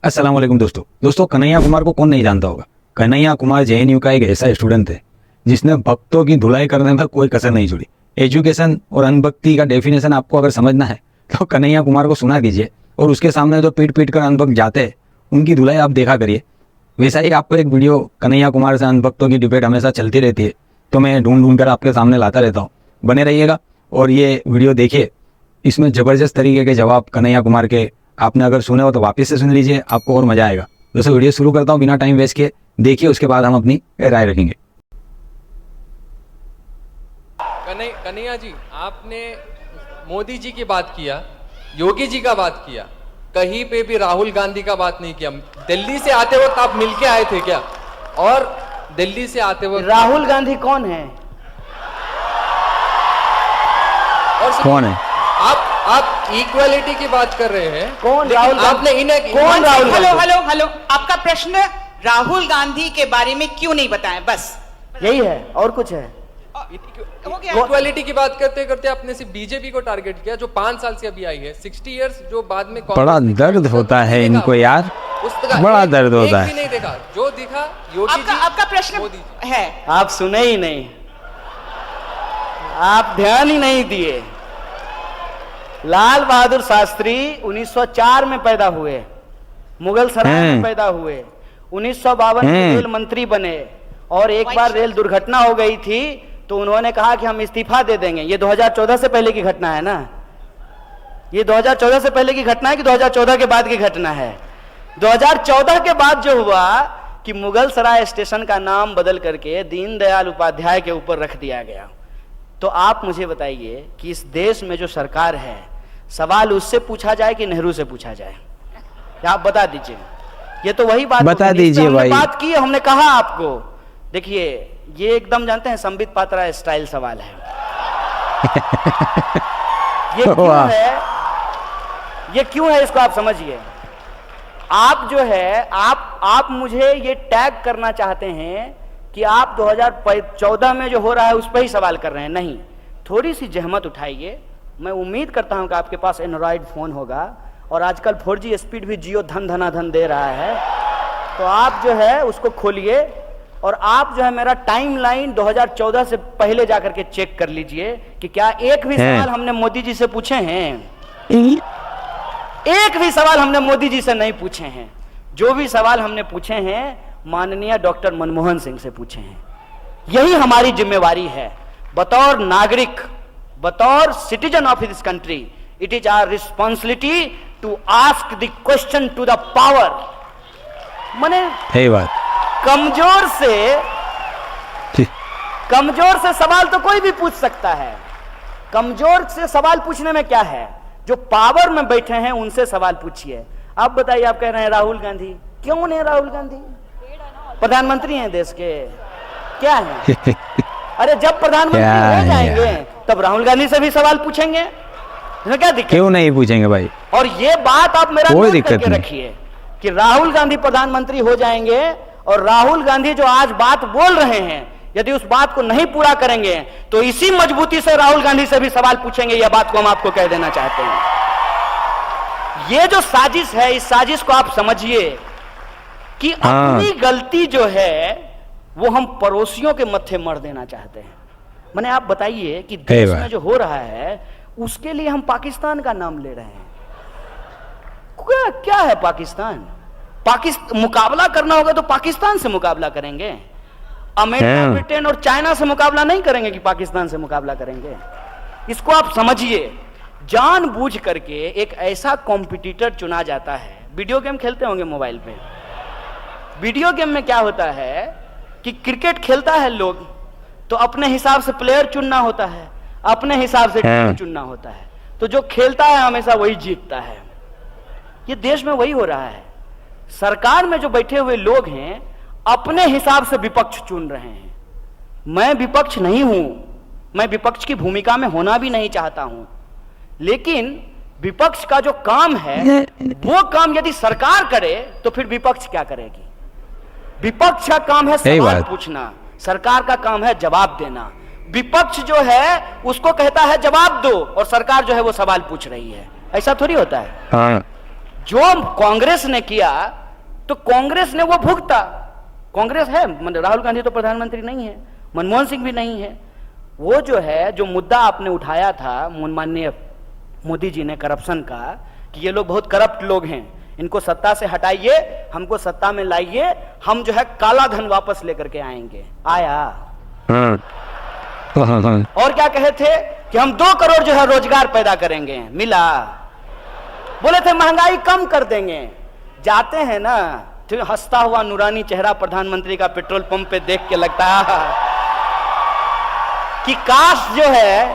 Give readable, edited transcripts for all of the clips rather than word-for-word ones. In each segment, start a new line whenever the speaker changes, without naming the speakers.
अस्सलाम वालेकुम दोस्तों कन्हैया कुमार को कौन नहीं जानता होगा। कन्हैया कुमार जेएनयू का एक ऐसा स्टूडेंट है जिसने भक्तों की धुलाई करने में कोई कसर नहीं छोड़ी। एजुकेशन और अनभक्ति का डेफिनेशन आपको अगर समझना है तो कन्हैया कुमार को सुना कीजिए और उसके सामने जो पीट पीट कर अनभक्त जाते हैं उनकी धुलाई आप देखा करिए। वैसा ही आपको एक वीडियो कन्हैया कुमार से अनभक्तों की डिबेट हमेशा चलती रहती है, तो मैं ढूंढ कर आपके सामने लाता रहता हूँ। बने रहिएगा और ये वीडियो देखिए, इसमें ज़बरदस्त तरीके के जवाब कन्हैया कुमार के आपने अगर सुने हो तो वापस से सुन लीजिए, आपको और मजा आएगा। दोस्तों वीडियो शुरू करता हूँ बिना टाइम वेस्ट किए, देखिए उसके बाद हम अपनी राय रखेंगे।
कन्हैया जी, आपने मोदी जी की बात किया, योगी जी का बात किया, कहीं पे भी राहुल गांधी का बात नहीं किया। दिल्ली से आते वक्त आप मिलके आए थे क्या? और दिल्ली से आते वक्त
राहुल गांधी कौन है?
और
कौन है?
आप इक्वालिटी की बात कर रहे हैं।
कौन राहुल गांधी?
आपने इन्हें
कौन राहुल गांधी?
हेलो, आपका प्रश्न राहुल गांधी के बारे में क्यों नहीं बताएं? बस
यही है, और कुछ है?
इक्वालिटी की बात करते करते आपने सिर्फ बीजेपी को टारगेट किया जो 5 साल से अभी आई है, 60 इयर्स जो बाद में
बड़ा दर्द होता है इनको यार, बड़ा दर्द होता है।
नहीं देखा, जो दिखा योगी जी।
आपका प्रश्न
मोदी जी
है,
आप सुने ही नहीं, आप ध्यान ही नहीं दिए। लाल बहादुर शास्त्री 1904 में पैदा हुए, मुगल सराय में पैदा हुए, 1952 में रेल मंत्री बने और एक बार रेल दुर्घटना हो गई थी तो उन्होंने कहा कि हम इस्तीफा दे देंगे। ये 2014 से पहले की घटना है ना? ये 2014 से पहले की घटना है कि 2014 के बाद की घटना है? 2014 के बाद जो हुआ कि मुगल सराय स्टेशन का नाम बदल करके दीनदयाल उपाध्याय के ऊपर रख दिया गया। तो आप मुझे बताइए कि इस देश में जो सरकार है, सवाल उससे पूछा जाए कि नेहरू से पूछा जाए? आप बता दीजिए। ये तो वही बात
बता दीजिए भाई।
बात की, हमने कहा आपको। देखिए, ये एकदम जानते हैं संबित पात्रा स्टाइल सवाल है। ये क्यों है? ये क्यों है इसको आप समझिए। आप जो है आप मुझे ये टैग करना चाहते हैं कि आप 2014 में जो हो रहा है उस पर ही सवाल कर रहे हैं। नहीं, थोड़ी सी जहमत उठाइए। मैं उम्मीद करता हूं कि आपके पास एंड्रॉइड फोन होगा और आजकल 4G स्पीड भी जियो धन दे रहा है, तो आप जो है उसको खोलिए और आप जो है मेरा टाइमलाइन 2014 से पहले जाकर के चेक कर लीजिए कि क्या एक भी सवाल हमने मोदी जी से पूछे हैं? एक भी सवाल हमने मोदी जी से नहीं पूछे हैं। जो भी सवाल हमने पूछे हैं माननीय डॉक्टर मनमोहन सिंह से पूछे हैं। यही हमारी जिम्मेवारी है बतौर नागरिक, बतौर citizen of this country. It is our responsibility to ask the question to the power. माने
सही बात।
कमजोर से सवाल तो कोई भी पूछ सकता है। कमजोर से सवाल पूछने में क्या है? जो पावर में बैठे हैं उनसे सवाल पूछिए। आप बताइए, आप कह रहे हैं राहुल गांधी, क्यों नहीं? राहुल गांधी प्रधानमंत्री हैं देश के, क्या है? अरे जब प्रधानमंत्री हो जाएंगे तब राहुल गांधी से भी सवाल पूछेंगे, क्या दिक्कत? क्यों
नहीं पूछेंगे भाई?
और ये बात आप मेरा
कोई
नोट
दिक्कत
करके
नहीं
रखिए कि राहुल गांधी प्रधानमंत्री हो जाएंगे और राहुल गांधी जो आज बात बोल रहे हैं यदि उस बात को नहीं पूरा करेंगे तो इसी मजबूती से राहुल गांधी से भी सवाल पूछेंगे। यह बात को हम आपको कह देना चाहते हैं। यह जो साजिश है, इस साजिश को आप समझिए कि अपनी गलती जो है वो हम पड़ोसियों के मत्थे मर देना चाहते हैं। मैंने आप बताइए कि देश में जो हो रहा है उसके लिए हम पाकिस्तान का नाम ले रहे हैं। क्या है पाकिस्तान? मुकाबला करना होगा तो पाकिस्तान से मुकाबला करेंगे। अमेरिका, ब्रिटेन और चाइना से मुकाबला नहीं करेंगे कि पाकिस्तान से मुकाबला करेंगे। इसको आप समझिए। जानबूझ करके एक ऐसा कॉम्पिटिटर चुना जाता है। वीडियो गेम खेलते होंगे मोबाइल पे। वीडियो गेम में क्या होता है कि क्रिकेट खेलता है लोग तो अपने हिसाब से प्लेयर चुनना होता है, अपने हिसाब से टीम चुनना होता है, तो जो खेलता है हमेशा वही जीतता है। ये देश में वही हो रहा है। सरकार में जो बैठे हुए लोग हैं अपने हिसाब से विपक्ष चुन रहे हैं। मैं विपक्ष नहीं हूं, मैं विपक्ष की भूमिका में होना भी नहीं चाहता हूं, लेकिन विपक्ष का जो काम है वो काम यदि सरकार करे तो फिर विपक्ष क्या करेगी? विपक्ष का काम है सवाल पूछना, सरकार का काम है जवाब देना। विपक्ष जो है उसको कहता है जवाब दो और सरकार जो है वो सवाल पूछ रही है। ऐसा थोड़ी होता है। जो कांग्रेस ने किया तो कांग्रेस ने वो भुगता। कांग्रेस है, मतलब राहुल गांधी तो प्रधानमंत्री नहीं है, मनमोहन सिंह भी नहीं है। वो जो है, जो मुद्दा आपने उठाया था माननीय मोदी जी ने करप्शन का, कि ये लोग बहुत करप्ट लोग हैं, इनको सत्ता से हटाइए, हमको सत्ता में लाइए, हम जो है काला धन वापस लेकर के आएंगे। आया। और क्या कहे थे कि हम 2 करोड़ जो है रोजगार पैदा करेंगे, मिला। बोले थे महंगाई कम कर देंगे। जाते हैं ना, तो हंसता हुआ नूरानी चेहरा प्रधानमंत्री का पेट्रोल पंप पे देख के लगता है कि काश जो है,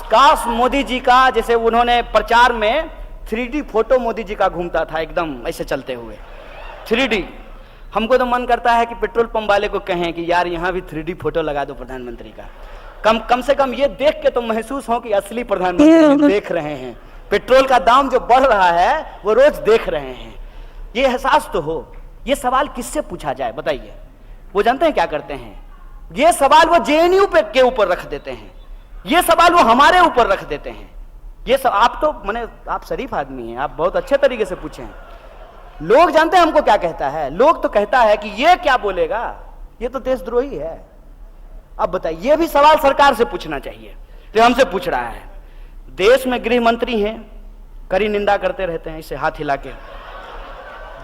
काश मोदी जी का, जैसे उन्होंने प्रचार में 3D फोटो मोदी जी का घूमता था एकदम ऐसे चलते हुए 3D। हमको तो मन करता है कि पेट्रोल पंप वाले को कहें कि यार यहां भी 3D फोटो लगा दो प्रधानमंत्री का, कम से कम ये देख के तो महसूस हो कि असली प्रधानमंत्री देख रहे हैं, पेट्रोल का दाम जो बढ़ रहा है वो रोज देख रहे हैं, ये एहसास तो हो। ये सवाल किससे पूछा जाए बताइए? वो जानते हैं क्या करते हैं? ये सवाल वो जेएनयू पे के ऊपर रख देते हैं, ये सवाल वो हमारे ऊपर रख देते हैं। ये सब आप तो माने आप शरीफ आदमी हैं, आप बहुत अच्छे तरीके से पूछे हैं। लोग जानते हैं हमको क्या कहता है? लोग तो कहता है कि ये क्या बोलेगा, ये तो देशद्रोही है। अब बताइए, ये भी सवाल सरकार से पूछना चाहिए, तो हमसे पूछ रहा है। देश में गृह मंत्री हैं, कड़ी निंदा करते रहते हैं इसे हाथ हिला के।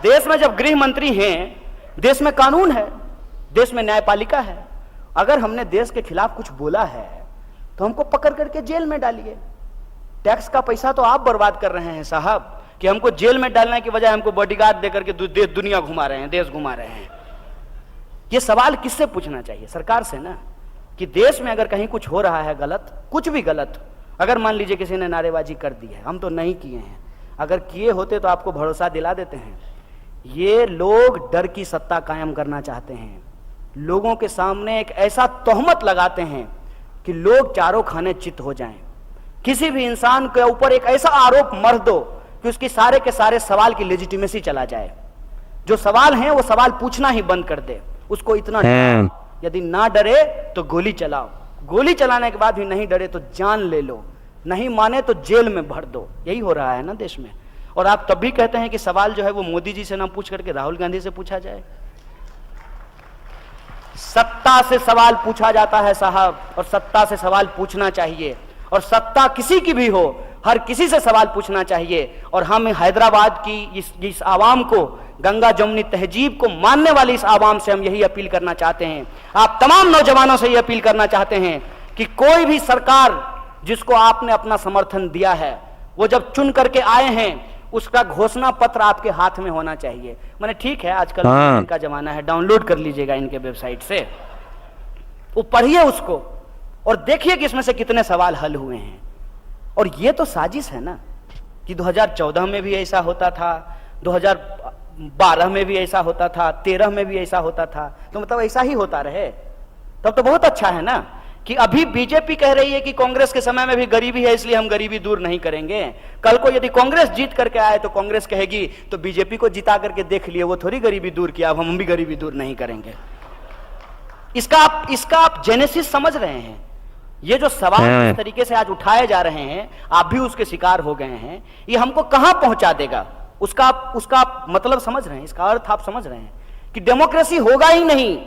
देश में जब गृह मंत्री हैं, देश में कानून है, देश में न्यायपालिका है। अगर हमने देश के खिलाफ कुछ बोला है तो हमको पकड़ करके जेल में डालिए। टैक्स का पैसा तो आप बर्बाद कर रहे हैं साहब, कि हमको जेल में डालने की बजाय हमको बॉडीगार्ड देकर के देश दुनिया घुमा रहे हैं, देश घुमा रहे हैं। ये सवाल किससे पूछना चाहिए? सरकार से ना, कि देश में अगर कहीं कुछ हो रहा है गलत, कुछ भी गलत, अगर मान लीजिए किसी ने नारेबाजी कर दी है, हम तो नहीं किए हैं, अगर किए होते तो आपको भरोसा दिला देते हैं। ये लोग डर की सत्ता कायम करना चाहते हैं, लोगों के सामने एक ऐसा तोहमत लगाते हैं कि लोग चारों खाने चित हो जाएं। किसी भी इंसान के ऊपर एक ऐसा आरोप मर दो कि उसकी सारे के सारे सवाल की लेजिटिमेसी चला जाए। जो सवाल हैं वो सवाल पूछना ही बंद कर दे, उसको इतना यदि ना डरे तो गोली चलाओ, गोली चलाने के बाद भी नहीं डरे तो जान ले लो, नहीं माने तो जेल में भर दो। यही हो रहा है ना देश में। और आप तब भी कहते हैं कि सवाल जो है वो मोदी जी से ना पूछ करके राहुल गांधी से पूछा जाए। सत्ता से सवाल पूछा जाता है साहब, और सत्ता से सवाल पूछना चाहिए, और सत्ता किसी की भी हो, हर किसी से सवाल पूछना चाहिए। और हम हैदराबाद की इस आवाम को, गंगा जमुनी तहजीब को मानने वाली इस आवाम से हम यही अपील करना चाहते हैं। आप तमाम नौजवानों से यह अपील करना चाहते हैं कि कोई भी सरकार जिसको आपने अपना समर्थन दिया है, वो जब चुन करके आए हैं, उसका घोषणा पत्र आपके हाथ में होना चाहिए। मैंने ठीक है, आजकल का जमाना है, डाउनलोड कर लीजिएगा इनके वेबसाइट से, वो पढ़िए उसको और देखिए कि इसमें से कितने सवाल हल हुए हैं। और ये तो साजिश है ना, कि 2014 में भी ऐसा होता था, 2012 में भी ऐसा होता था, 13 में भी ऐसा होता था, तो मतलब ऐसा ही होता रहे, तब तो बहुत अच्छा है ना। कि अभी बीजेपी कह रही है कि कांग्रेस के समय में भी गरीबी है, इसलिए हम गरीबी दूर नहीं करेंगे। कल को यदि कांग्रेस जीत करके आए तो कांग्रेस कहेगी तो बीजेपी को जिता करके देख लिए, वो थोड़ी गरीबी दूर किया, अब हम भी गरीबी दूर नहीं करेंगे। इसका आप जेनेसिस समझ रहे हैं? ये जो सवाल इस तरीके से आज उठाए जा रहे हैं, आप भी उसके शिकार हो गए हैं, ये हमको कहां पहुंचा देगा, उसका मतलब समझ रहे हैं, इसका अर्थ आप समझ रहे हैं कि डेमोक्रेसी होगा ही नहीं,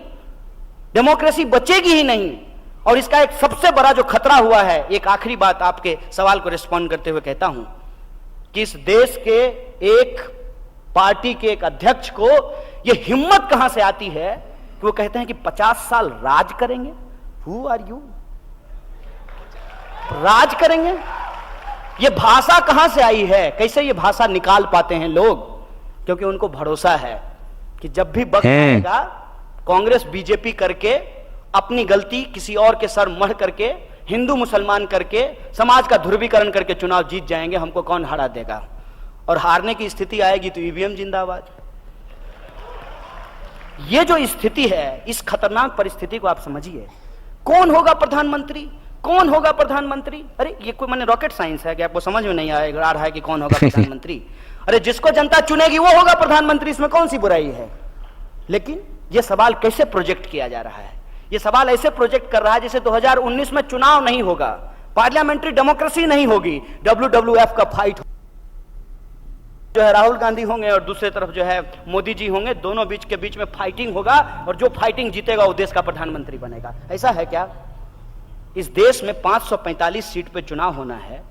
डेमोक्रेसी बचेगी ही नहीं। और इसका एक सबसे बड़ा जो खतरा हुआ है, एक आखिरी बात आपके सवाल को रिस्पॉन्ड करते हुए कहता हूं कि इस देश के एक पार्टी के एक अध्यक्ष को यह हिम्मत कहां से आती है कि वो कहते हैं कि 50 साल राज करेंगे। Who are you? राज करेंगे? ये भाषा कहां से आई है? कैसे ये भाषा निकाल पाते हैं लोग? क्योंकि उनको भरोसा है कि जब भी वक्त आएगा, कांग्रेस बीजेपी करके अपनी गलती किसी और के सर मढ़ करके, हिंदू मुसलमान करके, समाज का ध्रुवीकरण करके चुनाव जीत जाएंगे, हमको कौन हरा देगा? और हारने की स्थिति आएगी तो ईवीएम जिंदाबाद। ये जो स्थिति है, इस खतरनाक परिस्थिति को आप समझिए। कौन होगा प्रधानमंत्री? कौन होगा प्रधानमंत्री? अरे ये कोई मैंने रॉकेट साइंस है कि आपको समझ में नहीं आ रहा है कि कौन होगा प्रधानमंत्री? अरे जिसको जनता चुनेगी वो होगा प्रधानमंत्री, इसमें कौन सी बुराई है? लेकिन ये सवाल कैसे प्रोजेक्ट किया जा रहा है? ये सवाल ऐसे प्रोजेक्ट कर रहा है जैसे 2019 में चुनाव नहीं होगा, पार्लियामेंट्री डेमोक्रेसी नहीं होगी, WWF का फाइट जो है राहुल गांधी होंगे और दूसरे तरफ जो है मोदी जी होंगे, दोनों बीच के बीच में फाइटिंग होगा और जो फाइटिंग जीतेगा वो देश का प्रधानमंत्री बनेगा। ऐसा है क्या? इस देश में 545 सीट पे चुनाव होना है।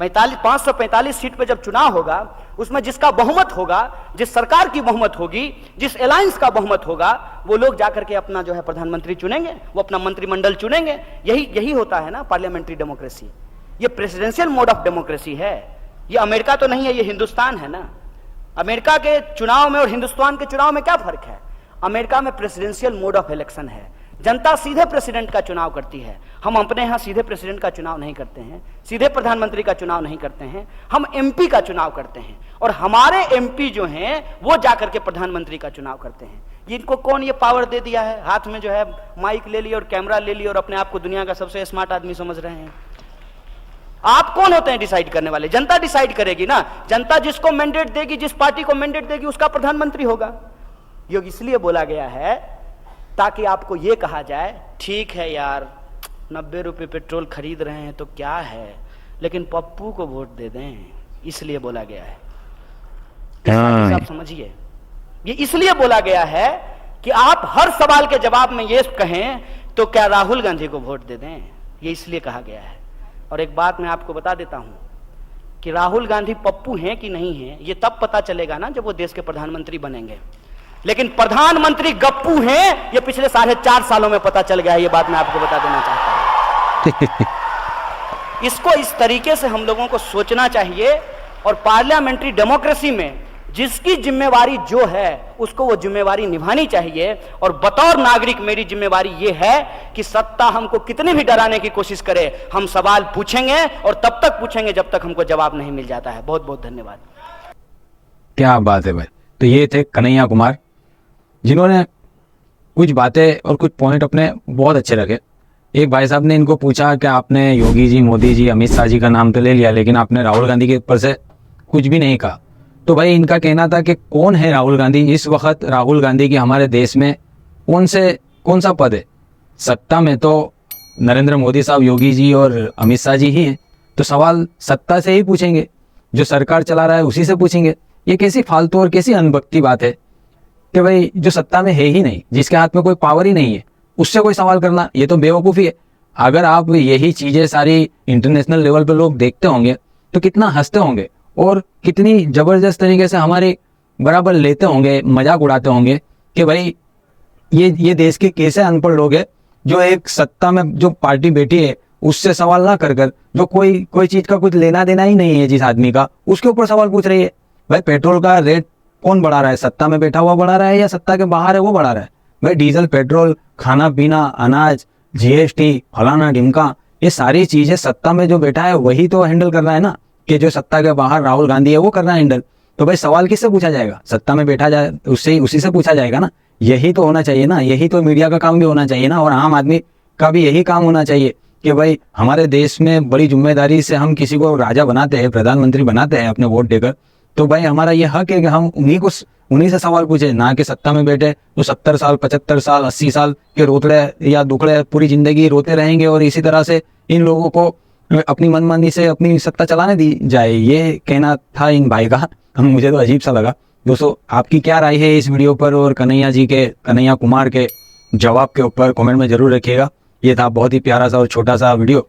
545 सीट पे जब चुनाव होगा, उसमें जिसका बहुमत होगा, जिस सरकार की बहुमत होगी, जिस अलायंस का बहुमत होगा, वो लोग जाकर के अपना जो है प्रधानमंत्री चुनेंगे, वो अपना मंत्रिमंडल चुनेंगे। यही होता है ना पार्लियामेंट्री डेमोक्रेसी। ये प्रेसिडेंशियल मोड ऑफ डेमोक्रेसी है। ये अमेरिका तो नहीं है, ये हिंदुस्तान है ना। अमेरिका के चुनाव में और हिंदुस्तान के चुनाव में क्या फर्क है? अमेरिका में प्रेसिडेंशियल मोड ऑफ इलेक्शन है, जनता सीधे प्रेसिडेंट का चुनाव करती है। हम अपने यहां सीधे प्रेसिडेंट का चुनाव नहीं करते हैं, सीधे प्रधानमंत्री का चुनाव नहीं करते हैं, हम एमपी का चुनाव करते हैं और हमारे एमपी जो हैं वो जाकर के प्रधानमंत्री का चुनाव करते हैं। इनको कौन ये पावर दे दिया है? हाथ में जो है माइक ले लिया और कैमरा ले लिया और अपने आप को दुनिया का सबसे स्मार्ट आदमी समझ रहे हैं। आप कौन होते हैं डिसाइड करने वाले? जनता डिसाइड करेगी ना। जनता जिसको मैंडेट देगी, जिस पार्टी को मैंडेट देगी, उसका प्रधानमंत्री होगा। योग इसलिए बोला गया है ताकि आपको यह कहा जाए, ठीक है यार 90 रुपए पेट्रोल खरीद रहे हैं तो क्या है, लेकिन पप्पू को वोट दे दें। इसलिए बोला गया है। आप समझिए, ये इसलिए बोला गया है कि आप हर सवाल के जवाब में ये कहें तो क्या राहुल गांधी को वोट दे दें। ये इसलिए कहा गया है। और एक बात मैं आपको बता देता हूं कि राहुल गांधी पप्पू हैं कि नहीं हैं, ये तब पता चलेगा ना जब वो देश के प्रधानमंत्री बनेंगे। लेकिन प्रधानमंत्री गप्पू हैं, ये पिछले 4.5 सालों में पता चल गया है। ये बात मैं आपको बता देना चाहता हूं। इसको इस तरीके से हम लोगों को सोचना चाहिए और पार्लियामेंट्री डेमोक्रेसी में जिसकी जिम्मेवारी जो है उसको वो जिम्मेवारी निभानी चाहिए। और बतौर नागरिक मेरी जिम्मेवारी ये है कि सत्ता हमको कितनी भी डराने की कोशिश करे, हम सवाल पूछेंगे और तब तक पूछेंगे जब तक हमको जवाब नहीं मिल जाता है। बहुत बहुत धन्यवाद।
क्या बात है भाई। तो ये थे कन्हैया कुमार, जिन्होंने कुछ बातें और कुछ पॉइंट अपने बहुत अच्छे रखे। एक भाई साहब ने इनको पूछा कि आपने योगी जी, मोदी जी, अमित शाह जी का नाम तो ले लिया, लेकिन आपने राहुल गांधी के ऊपर से कुछ भी नहीं कहा। तो भाई इनका कहना था कि कौन है राहुल गांधी? इस वक्त राहुल गांधी की हमारे देश में कौन सा पद है? सत्ता में तो नरेंद्र मोदी साहब, योगी जी और अमित शाह जी ही हैं। तो सवाल सत्ता से ही पूछेंगे, जो सरकार चला रहा है उसी से पूछेंगे। ये कैसी फालतू और कैसी अनभक्ति बात है कि भाई जो सत्ता में है ही नहीं, जिसके हाथ में कोई पावर ही नहीं है, उससे कोई सवाल करना, ये तो बेवकूफ़ी है। अगर आप यही चीज़ें सारी इंटरनेशनल लेवल पे लोग देखते होंगे तो कितना हंसते होंगे और कितनी ज़बरदस्त तरीके से हमारे बराबर लेते होंगे, मजाक उड़ाते होंगे कि भाई ये देश के कैसे अनपढ़ लोग हैं जो एक सत्ता में जो पार्टी बैठी है उससे सवाल ना कर जो कोई चीज़ का कुछ लेना देना ही नहीं है जिस आदमी का, उसके ऊपर सवाल पूछ रही है। भाई पेट्रोल का रेट कौन बढ़ा रहा है? सत्ता में बैठा हुआ बढ़ा रहा है या सत्ता के बाहर है वो बढ़ा रहा है? भाई डीजल, पेट्रोल, खाना पीना, अनाज, जीएसटी, फलाना ढिमका, ये सारी चीजें सत्ता में जो बैठा है वही तो हैंडल कर रहा है ना, कि जो सत्ता के बाहर राहुल गांधी है वो कर रहा है हैंडल। तो भाई सवाल किससे पूछा जाएगा? सत्ता में बैठा जाए उसी से पूछा जाएगा ना। यही तो होना चाहिए ना, यही तो मीडिया का काम भी होना चाहिए ना, और आम आदमी का भी यही काम होना चाहिए कि भाई हमारे देश में बड़ी जिम्मेदारी से हम किसी को राजा बनाते हैं, प्रधानमंत्री बनाते हैं अपने वोट देकर, तो भाई हमारा ये हक है कि हम उन्हीं से सवाल पूछे, ना कि सत्ता में बैठे तो 70 साल, 75 साल, 80 साल के रोतड़े या दुखड़े पूरी जिंदगी रोते रहेंगे और इसी तरह से इन लोगों को अपनी मनमानी से अपनी सत्ता चलाने दी जाए। ये कहना था इन भाई का, मुझे तो अजीब सा लगा। दोस्तों आपकी क्या राय है इस वीडियो पर और कन्हैया कुमार के जवाब के ऊपर कमेंट में जरूर रखिएगा। ये था बहुत ही प्यारा सा और छोटा सा वीडियो,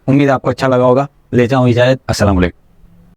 उम्मीद आपको अच्छा लगा होगा। ले जाऊँ इजाजत, अस्सलाम वालेकुम।